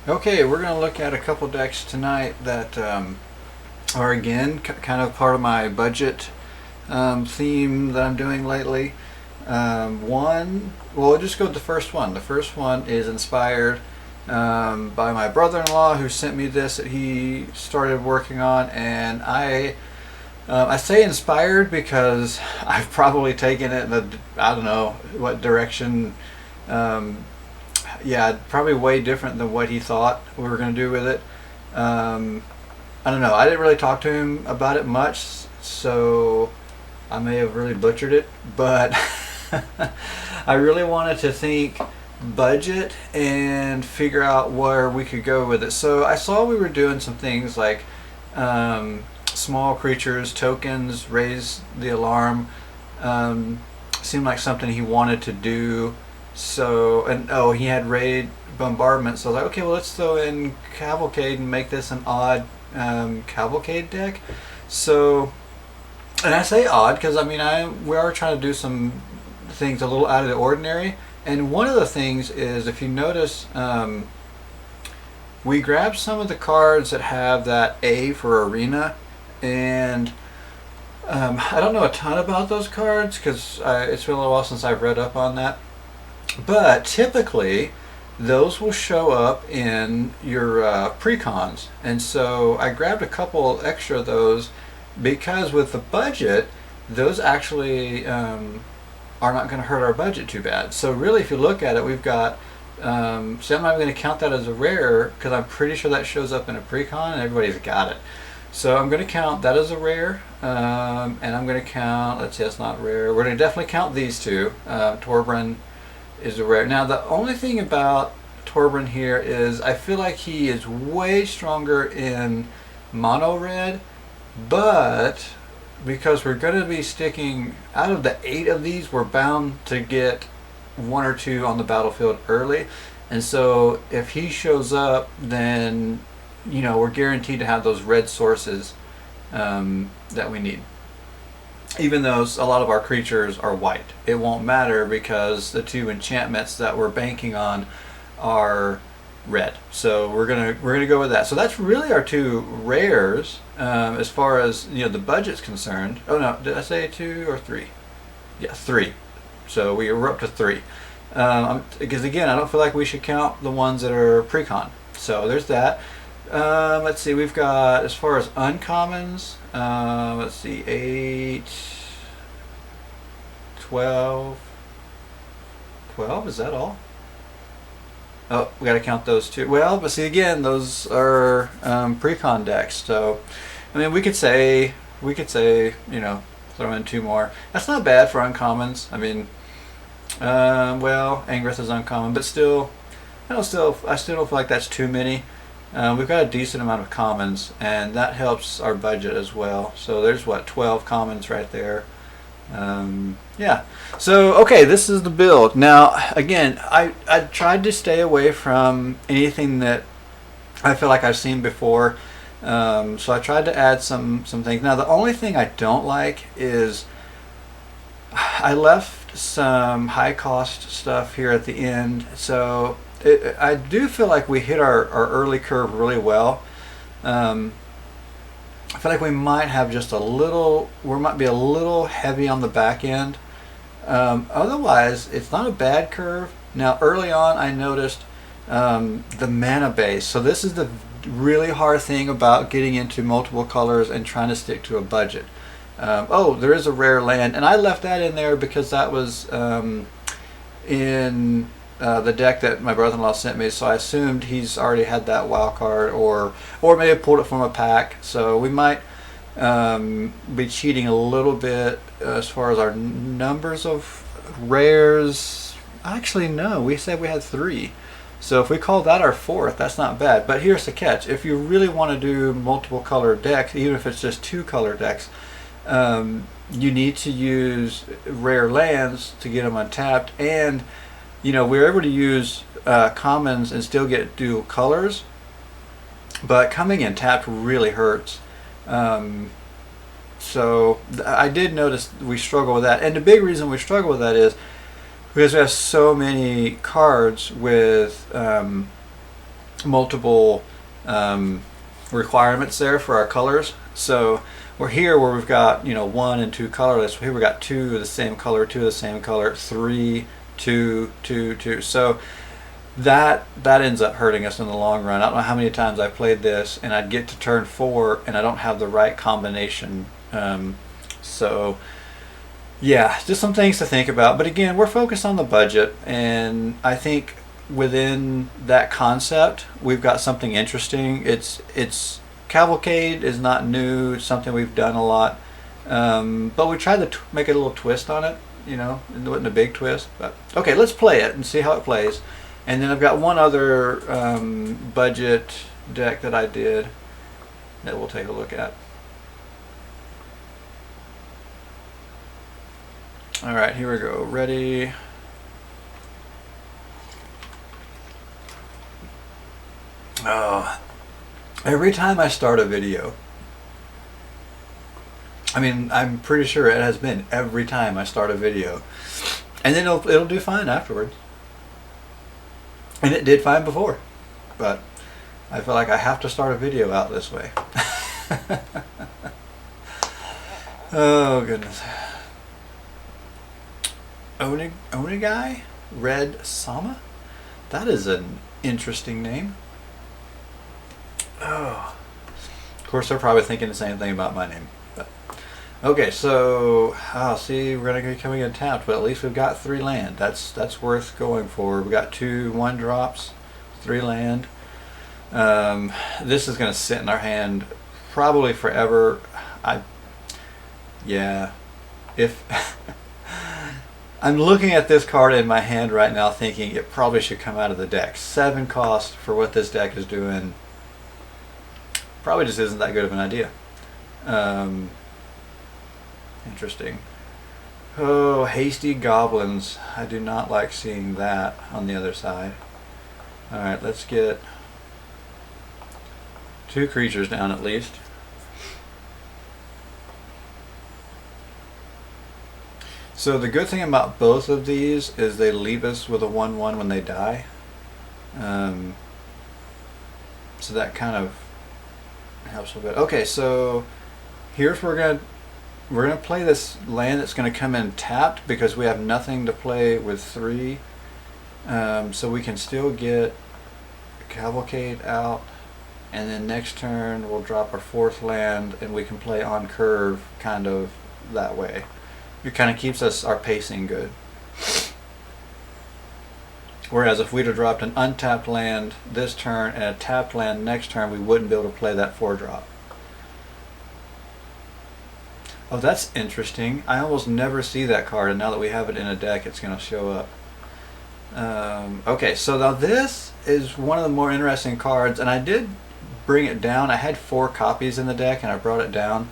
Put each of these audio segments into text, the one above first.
Okay, we're going to look at a couple decks tonight that are again kind of part of my budget theme that I'm doing lately. We'll just go with the first one. The first one is inspired by my brother-in-law who sent me this that he started working on, and I say inspired because I've probably taken it in I don't know what direction. Yeah, probably way different than what he thought we were going to do with it. Um, I don't know. I didn't really talk to him about it much, so I may have really butchered it. But I really wanted to think budget and figure out where we could go with it. So I saw we were doing some things like small creatures, tokens, raise the alarm. Um, Seemed like something he wanted to do. So, and oh, he had raid bombardment. So I was like, okay, well, let's throw in Cavalcade and make this an odd Cavalcade deck. So, and I say odd because I mean, we are trying to do some things a little out of the ordinary. And one of the things is, if you notice, we grabbed some of the cards that have that A for arena, and I don't know a ton about those cards because it's been a little while since I've read up on that. But typically, those will show up in your precons, and so I grabbed a couple extra of those because with the budget, those actually are not going to hurt our budget too bad. So really, if you look at it, we've got. So I'm not going to count that as a rare because I'm pretty sure that shows up in a precon and everybody's got it. So I'm going to count that as a rare, and I'm going to count. Let's see, that's not rare. We're going to definitely count these two. Torbran is a rare. Now the only thing about Torbran here is I feel like he is way stronger in mono red, but because we're going to be sticking out of the 8 of these, we're bound to get 1 or 2 on the battlefield early, and so if he shows up, then we're guaranteed to have those red sources that we need. Even though a lot of our creatures are white, it won't matter because the 2 enchantments that we're banking on are red. So we're gonna go with that. So that's really our 2 rares as far as the budget's concerned. Oh no, did I say 2 or 3? Yeah, 3. So we're up to 3. Because again, I don't feel like we should count the ones that are pre-con. So there's that. Let's see, we've got, as far as uncommons, let's see, 8, 12, 12, is that all? Oh, we got to count those too. Well, but see, again, those are pre-con decks. So, I mean, we could say, throw in 2 more. That's not bad for uncommons. I mean, well, Angrith is uncommon, but still, I still don't feel like that's too many. We've got a decent amount of commons, and that helps our budget as well. So there's 12 commons right there. Yeah. So okay, this is the build. Now again, I tried to stay away from anything that I feel like I've seen before. So I tried to add some things. Now the only thing I don't like is I left some high cost stuff here at the end. So I do feel like we hit our early curve really well. I feel like we might have just we might be a little heavy on the back end. Otherwise, it's not a bad curve. Now, early on, I noticed the mana base. So this is the really hard thing about getting into multiple colors and trying to stick to a budget. Oh, there is a rare land, and I left that in there because that was in the deck that my brother-in-law sent me, so I assumed he's already had that wild card, or maybe pulled it from a pack. So we might be cheating a little bit as far as our numbers of rares. Actually, no, we said we had 3. So if we call that our 4th, that's not bad. But here's the catch: if you really want to do multiple color decks, even if it's just 2 color decks, you need to use rare lands to get them untapped, and we're able to use commons and still get dual colors, but coming in tapped really hurts. So I did notice we struggle with that, and the big reason we struggle with that is because we have so many cards with multiple requirements there for our colors. So we're here where we've got, you know, 1 and 2 colorless. Here we got 2 of the same color, 2 of the same color, 3, 2, 2, 2. So that ends up hurting us in the long run. I don't know how many times I played this and I'd get to turn 4 and I don't have the right combination. So yeah, just some things to think about. But again, we're focused on the budget, and I think within that concept, we've got something interesting. It's Cavalcade is not new. It's something we've done a lot, but we tried to make a little twist on it. You know, it wasn't a big twist, but okay, let's play it and see how it plays. And then I've got one other budget deck that I did that we'll take a look at. All right, here we go. Ready? Oh, every time I start a video, I mean, I'm pretty sure it has been every time I start a video, and then it'll do fine afterwards. And it did fine before, but I feel like I have to start a video out this way. Oh goodness. Onigai? Red Sama? That is an interesting name. Oh. Of course, they're probably thinking the same thing about my name. But. Okay, so, see, we're going to be coming in tapped, but at least we've got 3 land. That's worth going for. We've got 2 1-drops, 3 land. This is going to sit in our hand probably forever. Yeah. If... I'm looking at this card in my hand right now thinking it probably should come out of the deck. 7 cost for what this deck is doing probably just isn't that good of an idea. Interesting. Oh, Hasty Goblins. I do not like seeing that on the other side. Alright, let's get 2 creatures down at least. So the good thing about both of these is they leave us with a 1/1 when they die. So that kind of helps a bit. Okay, so here's where we're gonna play this land that's gonna come in tapped because we have nothing to play with 3. So we can still get Cavalcade out, and then next turn we'll drop our 4th land and we can play on curve kind of that way. It kind of keeps our pacing good. Whereas if we'd have dropped an untapped land this turn and a tapped land next turn, we wouldn't be able to play that 4-drop. Oh, that's interesting. I almost never see that card, and now that we have it in a deck, it's going to show up. Okay, so now this is one of the more interesting cards, and I did bring it down. I had 4 copies in the deck, and I brought it down.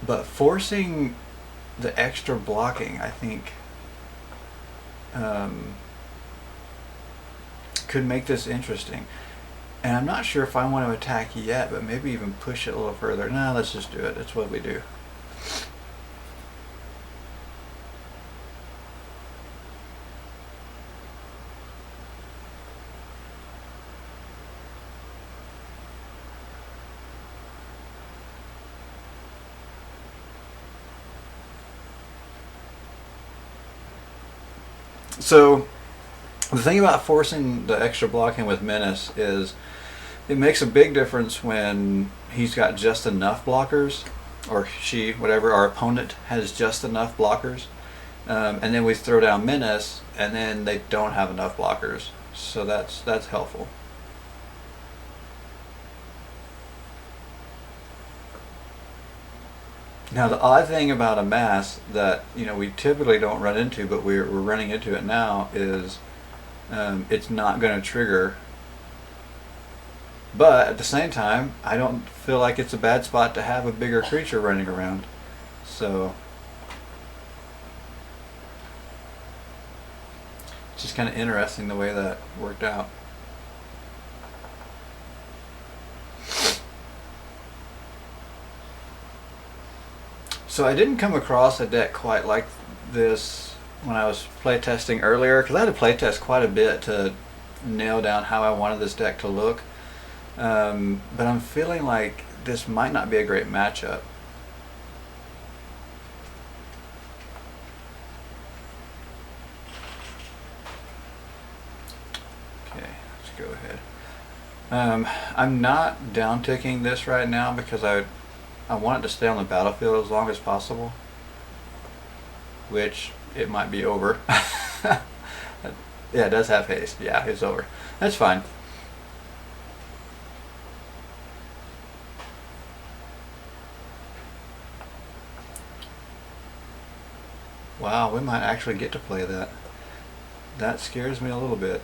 But forcing the extra blocking, I think, could make this interesting. And I'm not sure if I want to attack yet, but maybe even push it a little further. No, let's just do it. That's what we do. So the thing about forcing the extra blocking with Menace is it makes a big difference when he's got just enough blockers, or she, whatever, our opponent has just enough blockers, and then we throw down Menace and then they don't have enough blockers. So that's helpful. Now the odd thing about a mass that we typically don't run into, but we're running into it now, is it's not going to trigger. But at the same time, I don't feel like it's a bad spot to have a bigger creature running around. So it's just kind of interesting the way that worked out. So I didn't come across a deck quite like this when I was playtesting earlier, because I had to playtest quite a bit to nail down how I wanted this deck to look. But I'm feeling like this might not be a great matchup. Okay, let's go ahead. I'm not down ticking this right now because I want it to stay on the battlefield as long as possible, which it might be over. Yeah, it does have haste. Yeah, it's over. That's fine. Wow, we might actually get to play that. That scares me a little bit.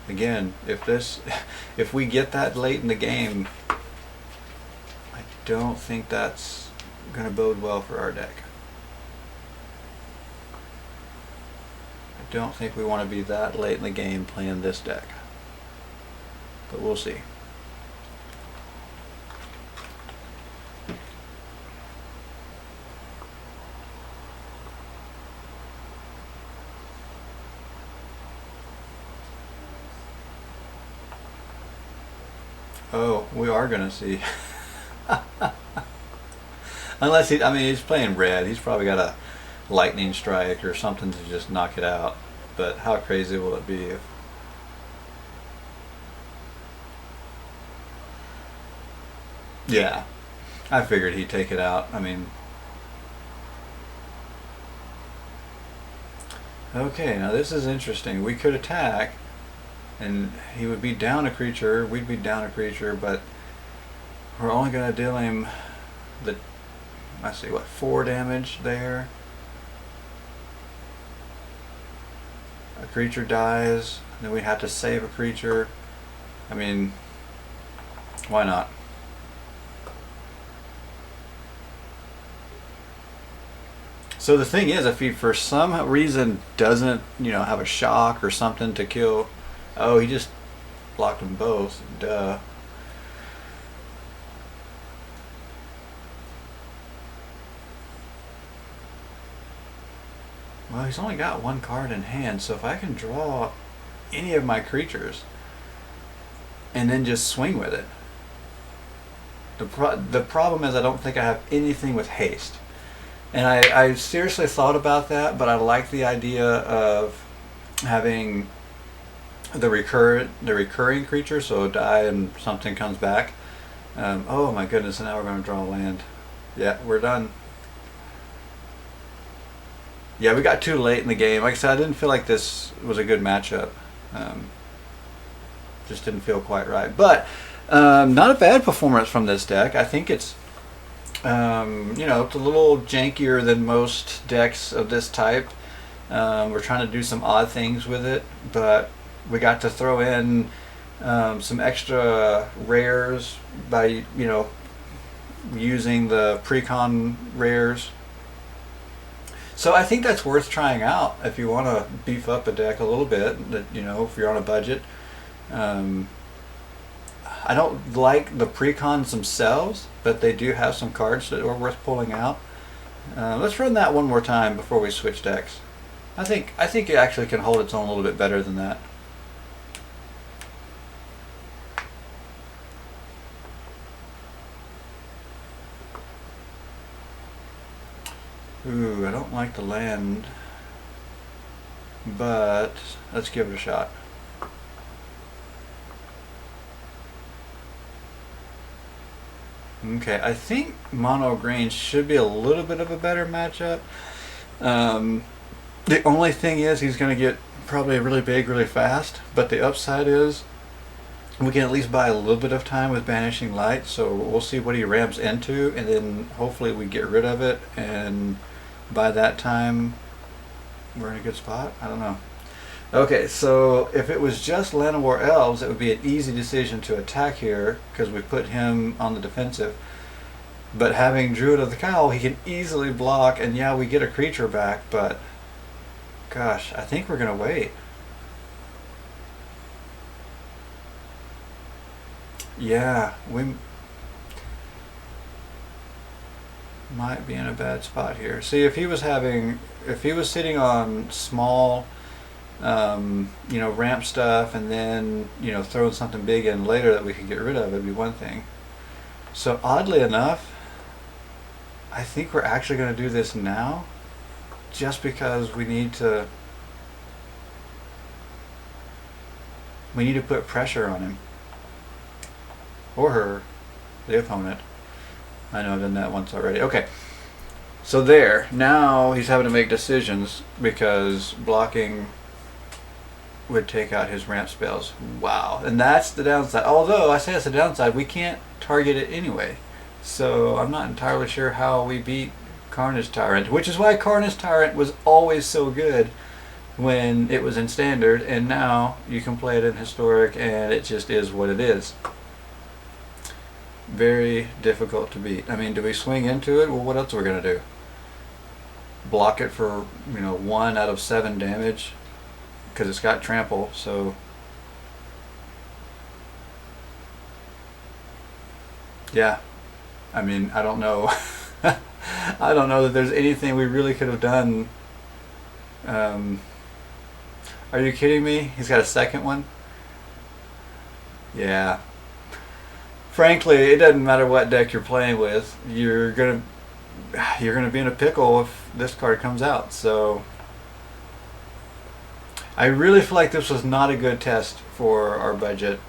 Again, if we get that late in the game, I don't think that's going to bode well for our deck. I don't think we want to be that late in the game playing this deck. But we'll see. Oh, we are gonna see. Unless I mean, he's playing red. He's probably got a lightning strike or something to just knock it out. But how crazy will it be if... Yeah, I figured he'd take it out. I mean... Okay, now this is interesting. We could attack, and he would be down a creature, we'd be down a creature, but we're only going to deal him the, let's see, what, 4 damage there. A creature dies, then we have to save a creature. I mean, why not? So the thing is, if he for some reason doesn't, have a shock or something to kill... Oh, he just blocked them both. Duh. Well, he's only got 1 card in hand, so if I can draw any of my creatures and then just swing with it. The problem is I don't think I have anything with haste. And I seriously thought about that, but I like the idea of having the recurring creature, so die and something comes back. Oh my goodness, and now we're going to draw a land. Yeah, we're done. Yeah, we got too late in the game. Like I said, I didn't feel like this was a good matchup. Just didn't feel quite right. But not a bad performance from this deck. I think it's it's a little jankier than most decks of this type. We're trying to do some odd things with it, but we got to throw in some extra rares by using the precon rares. So I think that's worth trying out if you want to beef up a deck a little bit. That if you're on a budget. I don't like the precons themselves, but they do have some cards that are worth pulling out. Let's run that one more time before we switch decks. I think it actually can hold its own a little bit better than that. Ooh, I don't like the land, but let's give it a shot. Okay, I think mono green should be a little bit of a better matchup. The only thing is he's going to get probably really big really fast, but the upside is we can at least buy a little bit of time with Banishing Light, so we'll see what he ramps into, and then hopefully we get rid of it, and by that time we're in a good spot. I don't know. Okay, so if it was just Llanowar Elves, it would be an easy decision to attack here because we put him on the defensive. But having Druid of the Cowl, he can easily block, and yeah, we get a creature back, but gosh, I think we're going to wait. Yeah, we might be in a bad spot here. See, if he was sitting on small ramp stuff, and then throwing something big in later that we could get rid of, it'd be one thing. So oddly enough, I think we're actually going to do this now, just because we need to put pressure on him or her, the opponent. I know I've done that once already. Okay. So there, now he's having to make decisions because blocking would take out his ramp spells. Wow. And that's the downside. Although, I say that's the downside, we can't target it anyway. So I'm not entirely sure how we beat Carnage Tyrant, which is why Carnage Tyrant was always so good when it was in Standard, and now you can play it in Historic, and it just is what it is. Very difficult to beat. I mean, do we swing into it? Well, what else are we going to do? Block it for 1 out of 7 damage because it's got trample. So yeah, I mean, I don't know. I don't know that there's anything we really could have done. Are you kidding me? He's got a second one? Yeah. Frankly, it doesn't matter what deck you're playing with. You're gonna be in a pickle if this card comes out. So I really feel like this was not a good test for our budget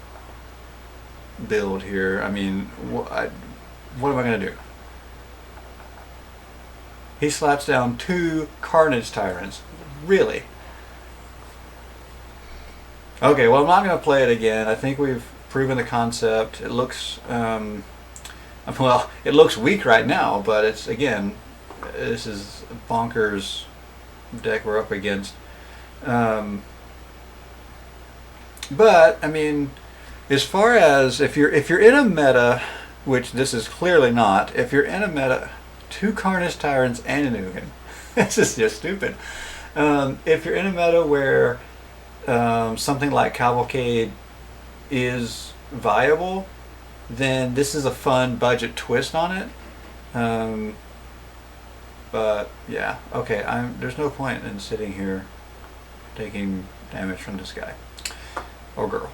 build here. I mean, what am I gonna do? He slaps down 2 Carnage Tyrants. Really? Okay, well, I'm not going to play it again. I think we've proven the concept. It looks, it looks weak right now, but it's, again, this is a bonkers deck we're up against. But, I mean, as far as if you're in a meta, which this is clearly not, if you're in a meta, 2 Carnage Tyrants and an Ugin. This is just stupid. If you're in a meta where something like Cavalcade is viable, then this is a fun budget twist on it. But yeah, okay. There's no point in sitting here taking damage from this guy or girl.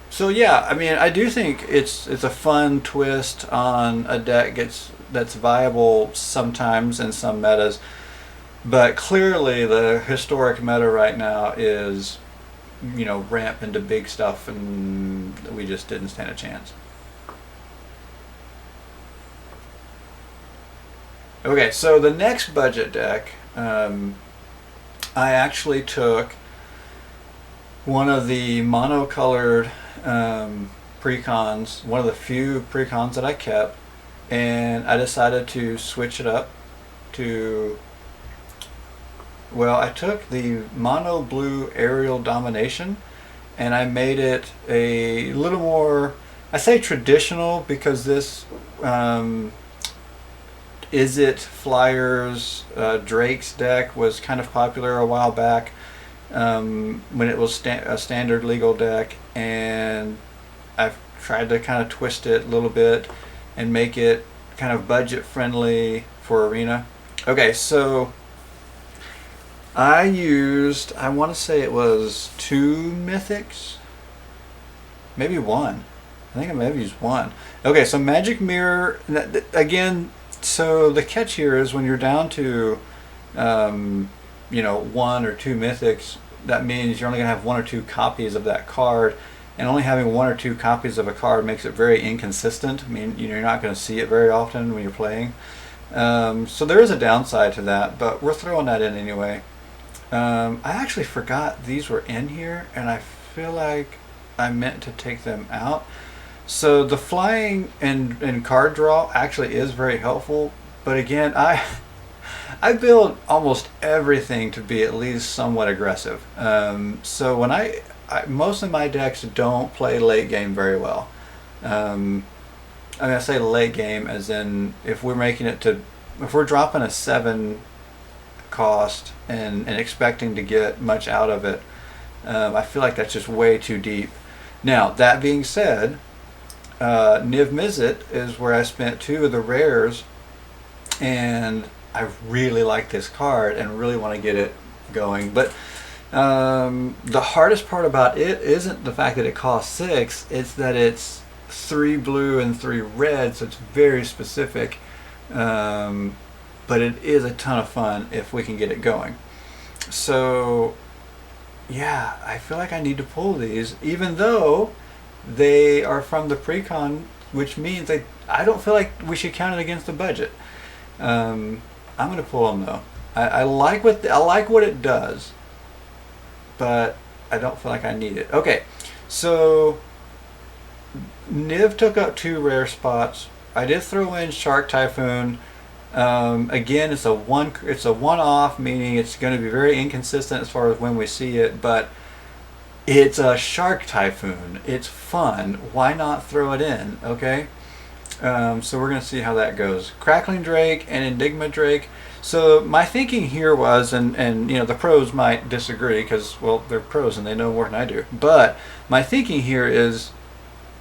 So yeah, I mean, I do think it's a fun twist on a deck that's viable sometimes in some metas. But clearly the historic meta right now is, ramp into big stuff, and we just didn't stand a chance. Okay, so the next budget deck, I actually took one of the monocolored precons, one of the few precons that I kept, and I decided to switch it up to... Well, I took the mono blue aerial domination and I made it a little more, I say traditional because this Is It Flyers Drake's deck was kind of popular a while back when it was a standard legal deck, and I've tried to kind of twist it a little bit and make it kind of budget friendly for Arena. Okay, so I used, I want to say it was 2 mythics, maybe 1. I think I may have used 1. Okay, so Magic Mirror, again, so the catch here is when you're down to, 1 or 2 mythics, that means you're only going to have 1 or 2 copies of that card, and only having 1 or 2 copies of a card makes it very inconsistent. I mean, you're not going to see it very often when you're playing. So there is a downside to that, but we're throwing that in anyway. I actually forgot these were in here, and I feel like I meant to take them out. So the flying and card draw actually is very helpful, but again, I build almost everything to be at least somewhat aggressive. So when I most of my decks don't play late game very well. I mean, I say late game as in if we're dropping a 7 cost and expecting to get much out of it, I feel like that's just way too deep. Now, that being said, Niv Mizzet is where I spent 2 of the rares, and I really like this card and really want to get it going. But The hardest part about it isn't the fact that it costs 6, it's that it's 3 blue and 3 red, so it's very specific. But it is a ton of fun if we can get it going. So, yeah, I feel like I need to pull these, even though they are from the pre-con, which means I don't feel like we should count it against the budget. I'm gonna pull them though. I like what it does, but I don't feel like I need it. Okay, so Niv took up 2 rare spots. I did throw in Shark Typhoon. Again, it's a one-off, meaning it's going to be very inconsistent as far as when we see it, but it's a Shark Typhoon. It's fun. Why not throw it in? Okay. So we're going to see how that goes. Crackling Drake and Enigma Drake. So my thinking here was, and you know, the pros might disagree because, well, they're pros and they know more than I do. But my thinking here is,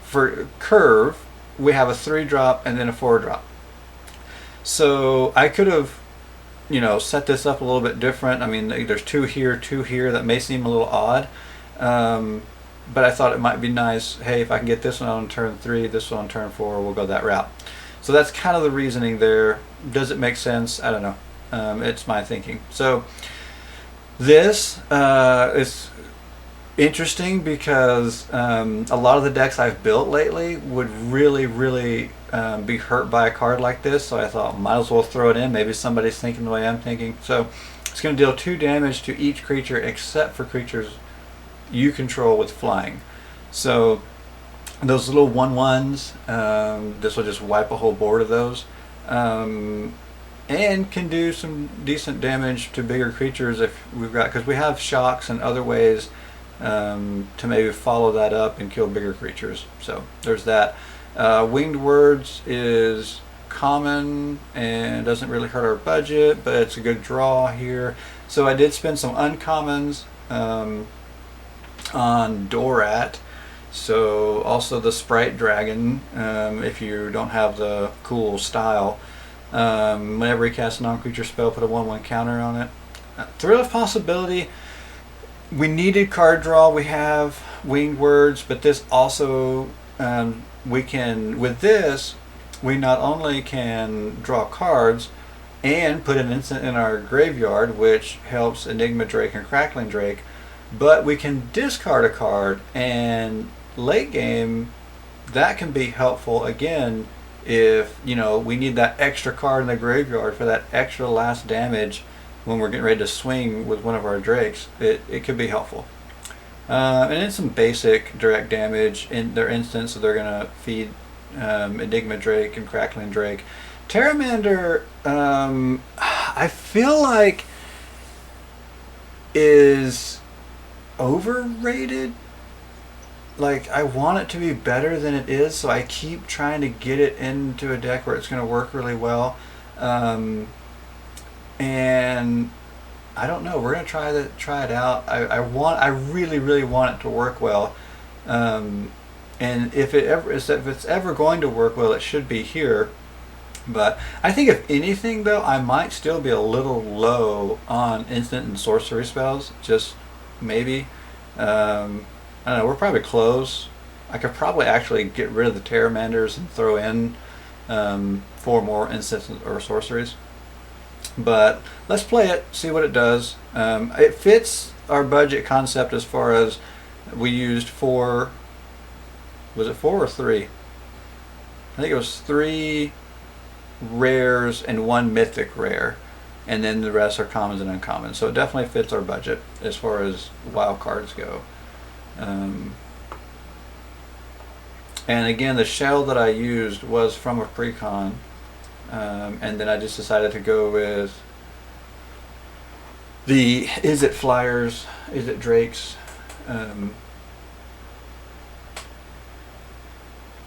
for Curve, we have a 3-drop and then a 4-drop. So I could have, you know, set this up a little bit different. I mean, there's 2 here, 2 here. That may seem a little odd. But I thought it might be nice, hey, if I can get this one on turn 3, this one on turn 4, we'll go that route. So that's kind of the reasoning there. Does it make sense? I don't know. It's my thinking. So this is interesting because a lot of the decks I've built lately would really be hurt by a card like this. So I thought, might as well throw it in. Maybe somebody's thinking the way I'm thinking. So it's going to deal 2 damage to each creature except for creatures you control with flying. So those little 1/1s, this will just wipe a whole board of those, and can do some decent damage to bigger creatures if we've got, because we have shocks and other ways to maybe follow that up and kill bigger creatures. So there's that. Winged Words is common and doesn't really hurt our budget, but it's a good draw here. So I did spend some uncommons on Dorat. So also the Sprite Dragon, if you don't have the cool style. Whenever you cast a non-creature spell, put a 1/1 counter on it. Thrill of Possibility, we needed card draw. We have Winged Words, but this also, we can, with this, we not only can draw cards and put an instant in our graveyard, which helps Enigma Drake and Crackling Drake, but we can discard a card, and late game that can be helpful again if, you know, we need that extra card in the graveyard for that extra last damage when we're getting ready to swing with one of our drakes. It could be helpful. And then some basic direct damage in their instance, so they're gonna feed Enigma Drake and Crackling Drake. Terramander, I feel like is overrated. Like, I want it to be better than it is, so I keep trying to get it into a deck where it's going to work really well. And I don't know. We're going to try it out. I really want it to work well. And if it's ever going to work well, it should be here. But I think if anything, though, I might still be a little low on instant and sorcery spells. Just maybe. I don't know, we're probably close. I could probably actually get rid of the Terramanders and throw in 4 more instants or sorceries. But let's play it, see what it does. It fits our budget concept as far as we used 4, was it 4 or 3? I think it was 3 rares and 1 mythic rare, and then the rest are commons and uncommons. So it definitely fits our budget as far as wild cards go. And again, the shell that I used was from a pre-con, and then I just decided to go with the Is It Flyers, Is It Drakes.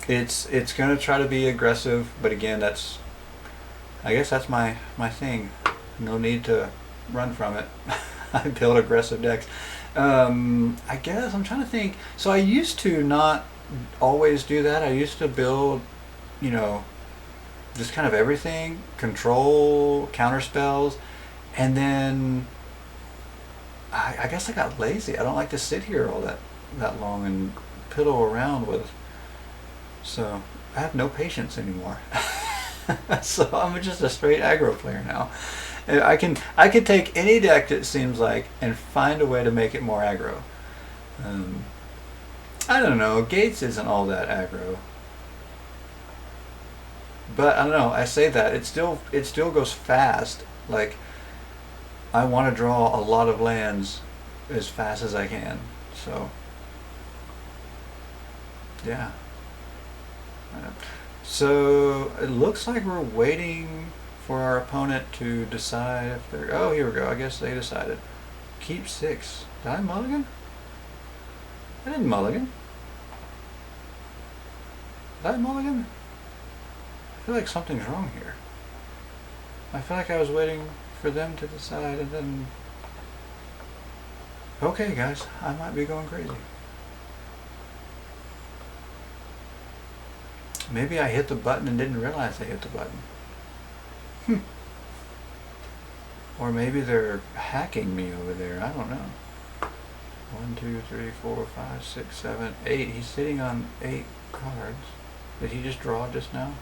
It's gonna try to be aggressive, but again, I guess that's my thing. No need to run from it. I build aggressive decks. I guess I'm trying to think. So I used to not always do that. I used to build, you know, just kind of everything, control, counter spells, and then I guess I got lazy. I don't like to sit here all that long and piddle around with. So I have no patience anymore. So I'm just a straight aggro player now. And I can take any deck, it seems like, and find a way to make it more aggro. I don't know. Gates isn't all that aggro, but I don't know. I say that it still goes fast. Like, I want to draw a lot of lands as fast as I can. So yeah. So it looks like we're waiting for our opponent to decide if they're. Oh, here we go. I guess they decided. Keep 6. Did I mulligan? I didn't mulligan. Did I mulligan? I feel like something's wrong here. I feel like I was waiting for them to decide and then. Okay, guys, I might be going crazy. Maybe I hit the button and didn't realize I hit the button. Or maybe they're hacking me over there. I don't know. 1, 2, 3, 4, 5, 6, 7, 8. He's sitting on 8 cards. Did he just draw just now?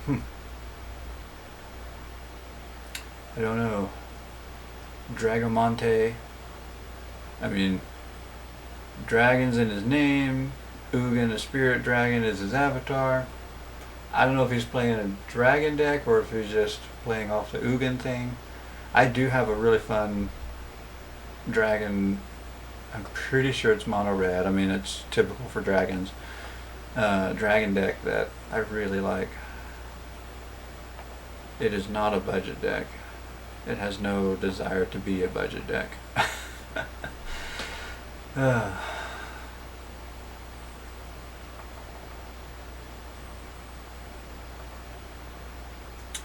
I don't know. Dragomonte. I mean, dragon's in his name. Ugin, a spirit dragon, is his avatar. I don't know if he's playing a dragon deck or if he's just playing off the Ugin thing. I do have a really fun dragon. I'm pretty sure it's mono red. I mean, it's typical for dragons. Dragon deck that I really like. It is not a budget deck. It has no desire to be a budget deck.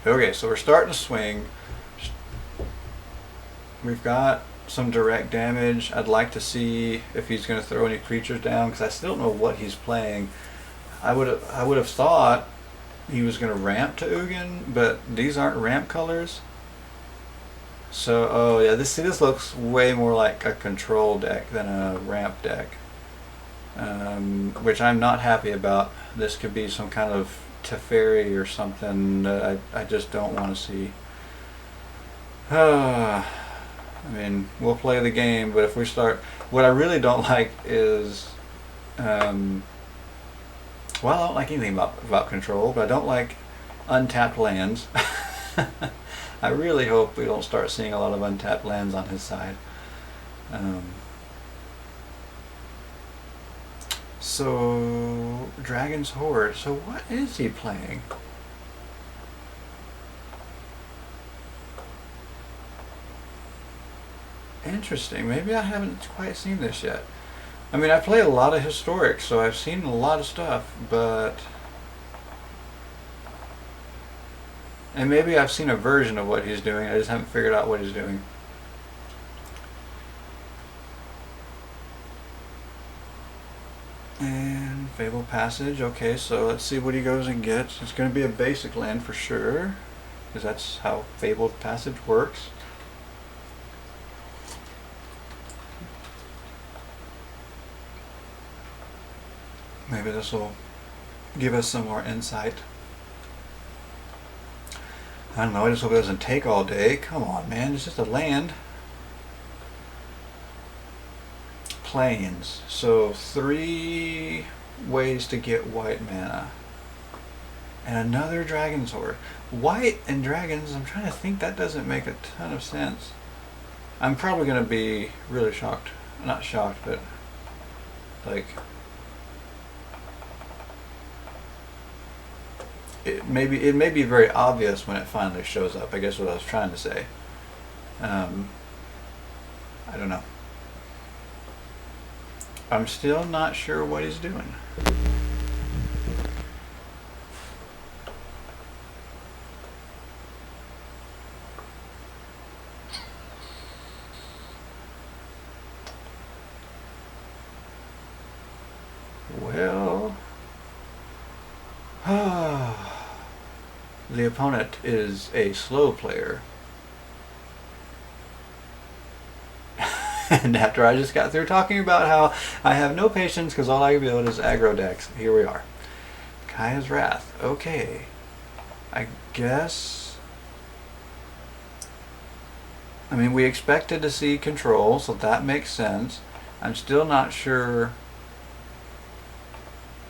Okay, so we're starting to swing. We've got some direct damage. I'd like to see if he's going to throw any creatures down because I still don't know what he's playing. I would have thought he was going to ramp to Ugin, but these aren't ramp colors. So, oh yeah, this looks way more like a control deck than a ramp deck, which I'm not happy about. This could be some kind of Teferi or something that I just don't want to see. I mean, we'll play the game, but if we start, what I really don't like is, well, I don't like anything about control, but I don't like untapped lands. I really hope we don't start seeing a lot of untapped lands on his side. So, Dragon's Horde. So what is he playing? Interesting. Maybe I haven't quite seen this yet. I mean, I play a lot of historic, so I've seen a lot of stuff, but... And maybe I've seen a version of what he's doing, I just haven't figured out what he's doing. And Fable Passage, okay, so let's see what he goes and gets. It's going to be a basic land for sure, because that's how Fable Passage works. Maybe this will give us some more insight. I don't know, I just hope it doesn't take all day. Come on, man, it's just a land. Plains. So 3 ways to get white mana. And another Dragon's Horde. White and dragons, I'm trying to think, that doesn't make a ton of sense. I'm probably going to be really shocked. Not shocked, but like... It may be very obvious when it finally shows up. I guess what I was trying to say. I don't know. I'm still not sure what he's doing. Well... The opponent is a slow player. And after I just got through talking about how I have no patience because all I build is aggro decks, here we are. Kaya's Wrath. Okay. I guess... I mean, we expected to see control, so that makes sense. I'm still not sure...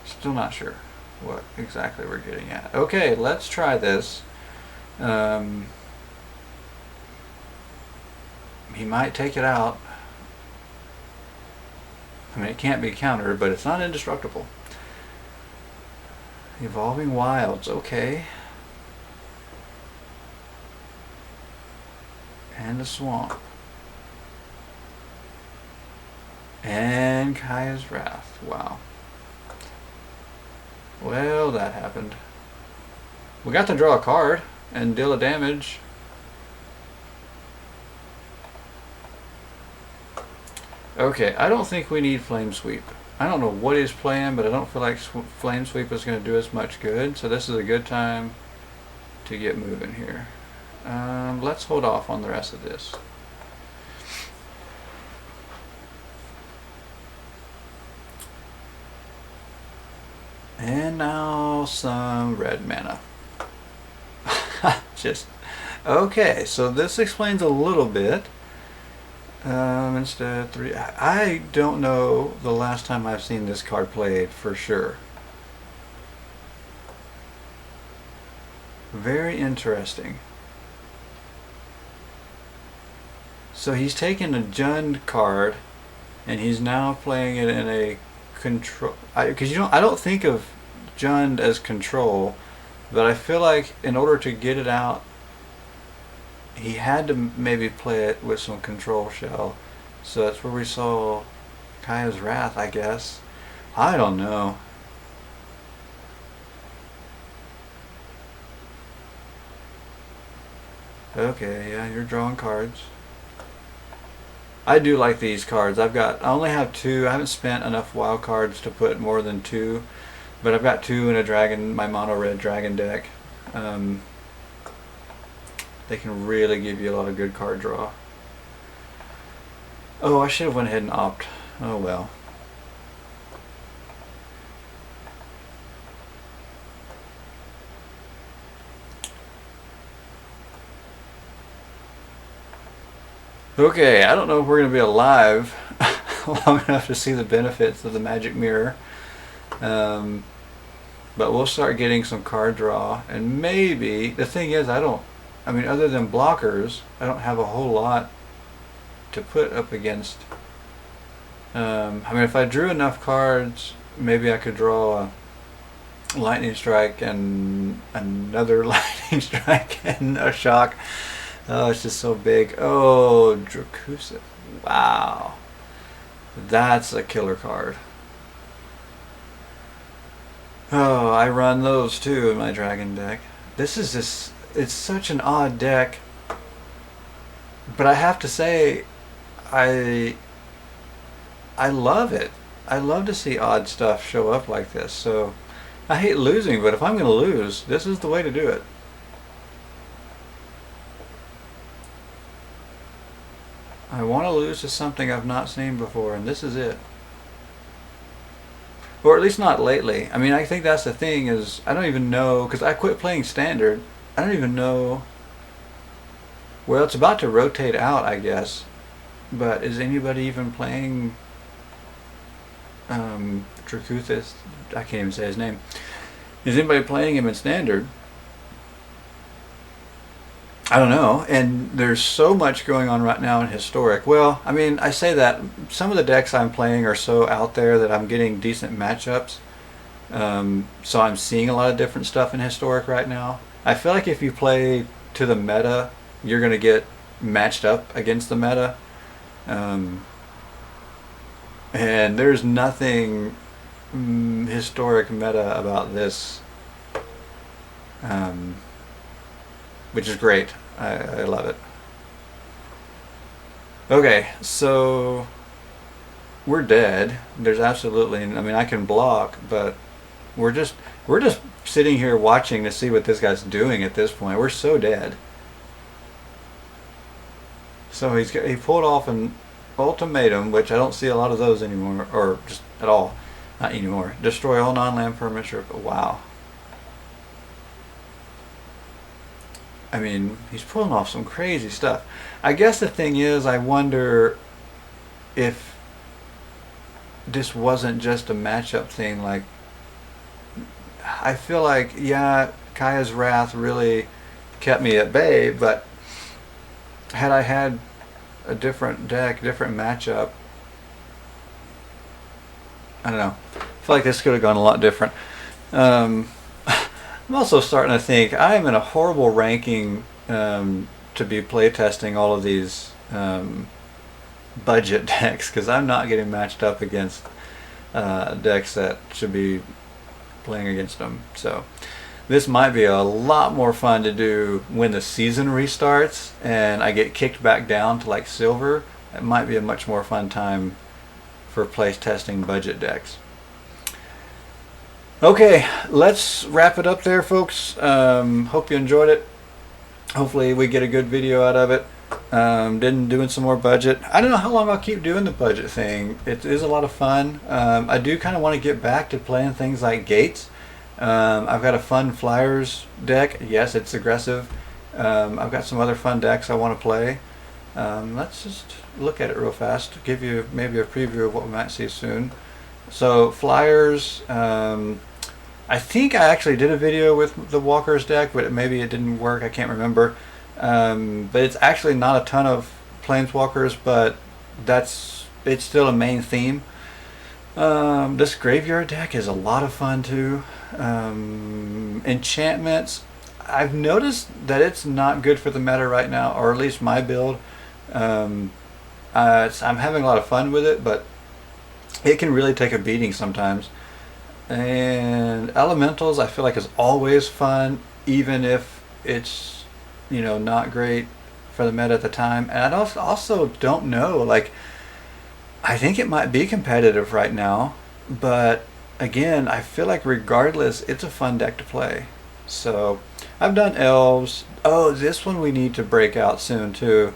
Still not sure what exactly we're getting at. Okay, let's try this. He might take it out. I mean, it can't be countered, but it's not indestructible. Evolving Wilds, okay. And a Swamp. And Kaya's Wrath. Wow. Well, that happened. We got to draw a card and deal a damage. Okay, I don't think we need Flame Sweep. I don't know what he's playing, but I don't feel like Flame Sweep is going to do us much good. So this is a good time to get moving here. Let's hold off on the rest of this. And now some red mana. Just okay, so this explains a little bit. Instead of 3, I don't know the last time I've seen this card played for sure. Very interesting. So he's taken a Jund card and he's now playing it in a control, because I don't think of Jund as control, but I feel like in order to get it out he had to maybe play it with some control shell. So that's where we saw Kaya's Wrath, I guess. I don't know. Okay, yeah, you're drawing cards. I do like these cards. I only have 2. I haven't spent enough wild cards to put more than 2, but I've got 2 in a dragon, my mono red dragon deck. They can really give you a lot of good card draw. Oh, I should have went ahead and opt. Oh well. Okay, I don't know if we're going to be alive long enough to see the benefits of the magic mirror. But we'll start getting some card draw. And maybe, the thing is, I mean, other than blockers, I don't have a whole lot to put up against. I mean, if I drew enough cards, maybe I could draw a lightning strike and another lightning strike and a shock. Oh, it's just so big. Oh, Dracusa. Wow. That's a killer card. Oh, I run those too in my dragon deck. This is just... It's such an odd deck, but I have to say, I love it. I love to see odd stuff show up like this. So I hate losing, but if I'm going to lose, this is the way to do it. I want to lose to something I've not seen before, and this is it. Or at least not lately. I mean, I think that's the thing is, I don't even know, because I quit playing Standard. I don't even know. Well, it's about to rotate out, I guess. But is anybody even playing Dracuthis? I can't even say his name. Is anybody playing him in Standard? I don't know. And there's so much going on right now in Historic. Well, I mean, I say that some of the decks I'm playing are so out there that I'm getting decent matchups. So I'm seeing a lot of different stuff in Historic right now. I feel like if you play to the meta, you're going to get matched up against the meta. And there's nothing historic meta about this, which is great. I love it. Okay, so we're dead. There's absolutely, I mean, I can block, but we're just sitting here watching to see what this guy's doing at this point. We're so dead. So he pulled off an Ultimatum, which I don't see a lot of those anymore, or just at all. Not anymore. Destroy all non-land permanents. Wow. I mean, he's pulling off some crazy stuff. I guess the thing is, I wonder if this wasn't just a matchup thing. Like, I feel like, yeah, Kaya's Wrath really kept me at bay, but had I had a different deck, different matchup, I don't know. I feel like this could have gone a lot different. I'm also starting to think I am in a horrible ranking to be playtesting all of these budget decks, because I'm not getting matched up against decks that should be playing against them. So this might be a lot more fun to do when the season restarts and I get kicked back down to like silver. It might be a much more fun time for place testing budget decks. Okay, let's wrap it up there, folks. Hope you enjoyed it. Hopefully we get a good video out of it. Doing some more budget. I don't know how long I'll keep doing the budget thing. It is a lot of fun. I do kind of want to get back to playing things like Gates. I've got a fun Flyers deck. Yes, it's aggressive. I've got some other fun decks I want to play. Let's just look at it real fast to give you maybe a preview of what we might see soon. So Flyers, I think I actually did a video with the Walkers deck, but maybe it didn't work. I can't remember. But it's actually not a ton of Planeswalkers, but it's still a main theme. This Graveyard deck is a lot of fun too. Enchantments, I've noticed that it's not good for the meta right now, or at least my build. I'm having a lot of fun with it, but it can really take a beating sometimes. And Elementals, I feel like is always fun, even if it's, not great for the meta at the time. And I also don't know, like, I think it might be competitive right now, but again, I feel like regardless, it's a fun deck to play. So I've done Elves. Oh, this one we need to break out soon too.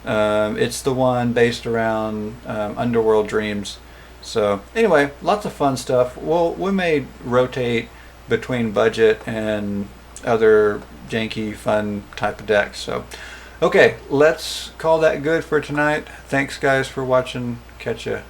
It's the one based around Underworld Dreams. So anyway, lots of fun stuff. We may rotate between budget and other janky fun type of decks. So okay, let's call that good for tonight. Thanks guys for watching. Catch ya